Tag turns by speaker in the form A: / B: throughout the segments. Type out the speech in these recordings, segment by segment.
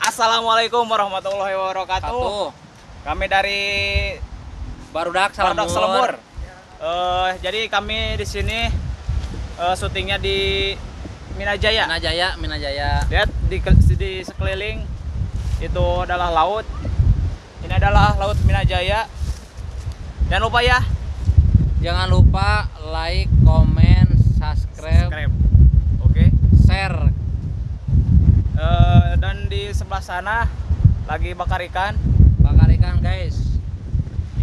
A: Assalamualaikum warahmatullahi wabarakatuh. Kami dari
B: Barudak
A: Selembur. Jadi kami di sini syutingnya di Minajaya. Lihat di sekeliling itu adalah laut. Ini adalah Laut Minajaya. Jangan lupa ya.
B: Jangan lupa like, komen, subscribe.
A: Oke.
B: Share.
A: Dan di sebelah sana lagi bakar ikan.
B: Bakar ikan, guys.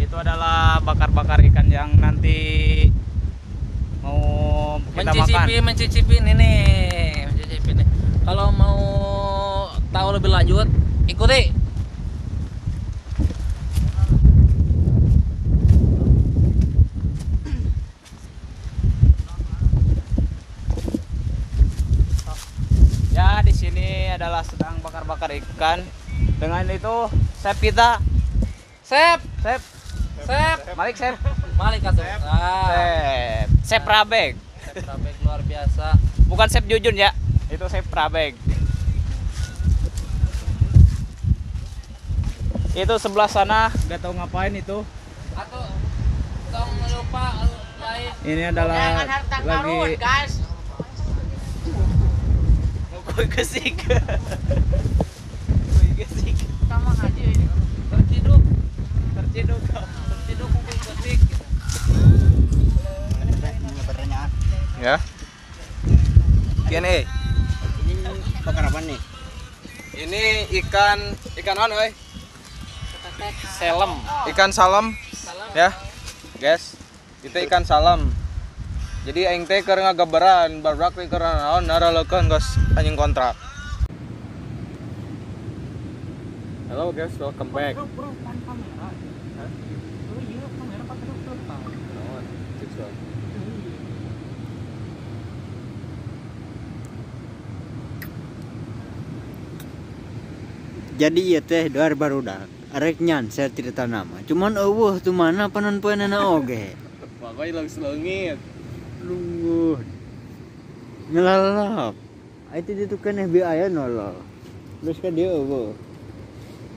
A: Itu adalah bakar-bakar ikan yang nanti mau kita makan.
B: Mencicipin ini. Kalau mau tahu lebih lanjut, ikuti.
A: Ya, di sini adalah sedang bakar-bakar ikan. Dengan itu, chef kita.
B: Sep.
A: Malik, chef.
B: Malik atuh.
A: Chef Prabeg.
B: Chef Prabeg luar biasa.
A: Bukan chef Jujun ya. Itu chef Prabeg. Itu sebelah sana, gak tahu ngapain itu.
B: Atau tong lupa like.
A: Ini adalah lagi
B: guys.
A: kesik.
B: Sama aja ini. Terciduk kumpul kesik.
C: Pertanyaan.
A: Ya. Q&A.
C: Ini bakar apa nih?
A: Ini ikan mana, woi?
B: Selem.
A: Ikan salam. Ya. Guys, itu ikan salam. Jadi aing teh keur ngagabaran barudak teh keur naon naralekeun geus anjing kontrak. Hello guys, welcome back.
C: Jadi ya teh dari barudak. Arek nyan saya cerita nama. Cuman eueuh tuh mana panon poeunana oge.
A: Pokoknya lagi selengit.
C: Lungguh. Ngelalap. Itu ditu kan FBI aya nolol. Terus ka dia eueuh.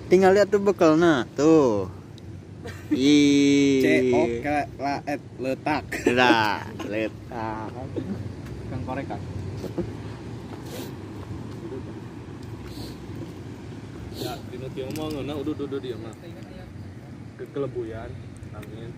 C: Tinggal lihat tuh bekalna tuh.
A: Letak.
C: Dah, letak.
A: Kang korek kan. Ya, dino kieu mah ngeunah udah dia mah. Kekelebuyan, amin.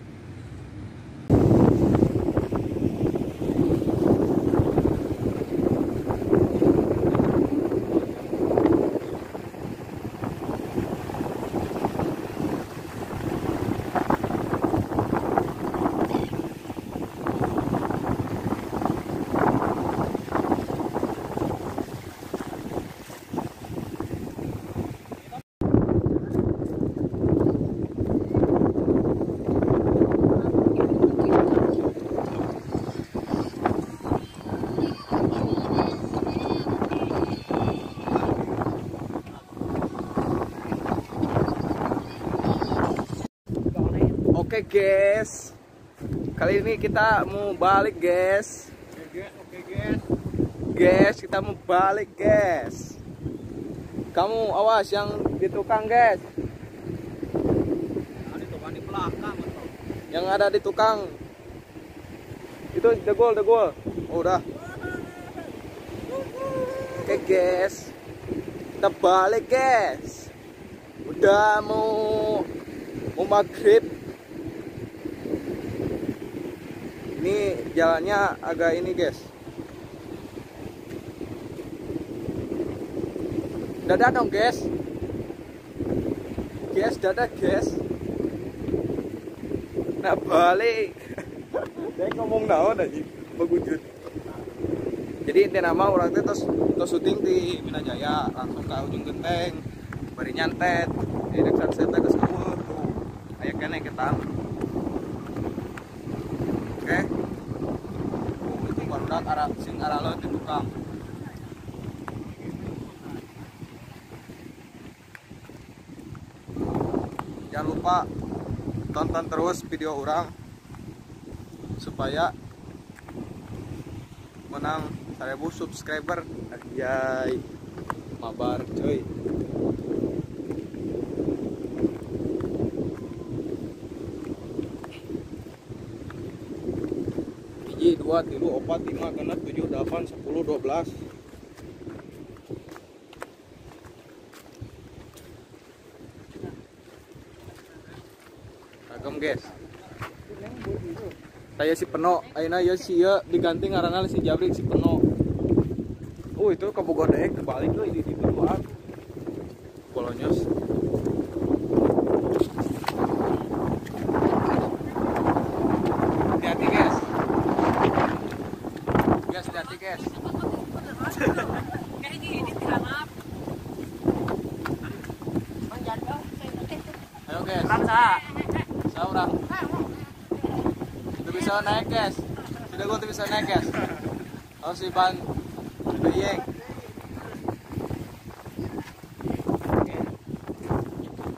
A: Oke guys, kali ini kita mau balik guys. Guys, kita mau balik guys. Kamu awas yang di tukang guys.
B: Di belakang.
A: Yang ada di tukang. Itu degol. Oh udah. Oke guys, kita balik guys. Udah mau maghrib. Ini jalannya agak ini guys. Dadah dong guys. Dadah guys. Nah balik. Saya ngomong naon aja bagujut. Jadi inti nama orang itu terus syuting di Minajaya, langsung ke ujung genteng, bari nyantet. Di dekat saya ke sawah tuh. Aya keneh kita. Oke. Itu barudak arah leut di tukang. Jangan lupa tonton terus video orang supaya menang 1000 subscriber. Anjay. mabar cuy. Hiji 2 3 4 5 6 7 8 10 12. Ragam guys. Saya si Peno, ayeuna ya si ya diganti ngaranna si Jabrik si Peno. Oh itu ke Bogor deh, kebalik tuh di luar. Kolonyos. Hati-hati guys. Guys, hati-hati guys.
B: Kayak ini tiranap.
A: Ayo guys.
B: Rasa.
A: Saurang. Itu bisa naik guys. Sudah gua tuh bisa naik guys. Harus Iban Beyeng.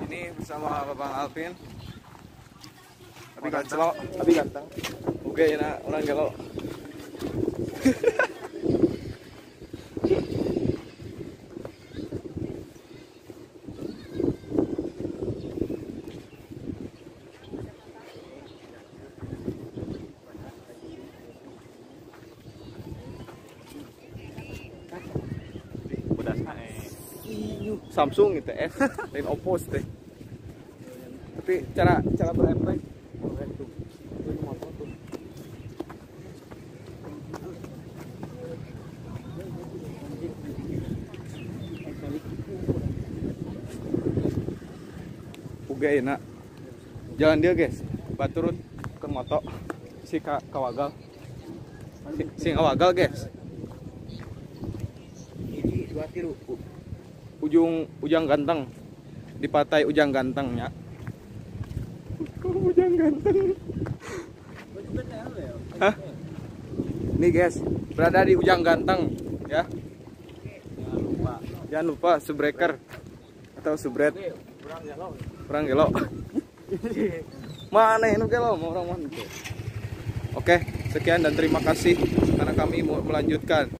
A: Ini bersama Bapak Alvin. Tapi ganteng. Tapi ganteng. Oke, ya orang gelo. Samsung itu lain Oppo teh. Tapi cara berefek. Uga enak. Jalan dia guys. Baturut ke moto si kawagal. Si kawagal guys.
C: Hiji 2 3.
A: Ujang ganteng di Pantai Ujang Ganteng ya. Ujang Ganteng. Hah? Nih guys, berada di Ujang Ganteng ya. Jangan lupa subbreaker atau subret. Perang gelo. Mana ini gelo mau orang mana? Oke, sekian dan terima kasih karena kami mau melanjutkan.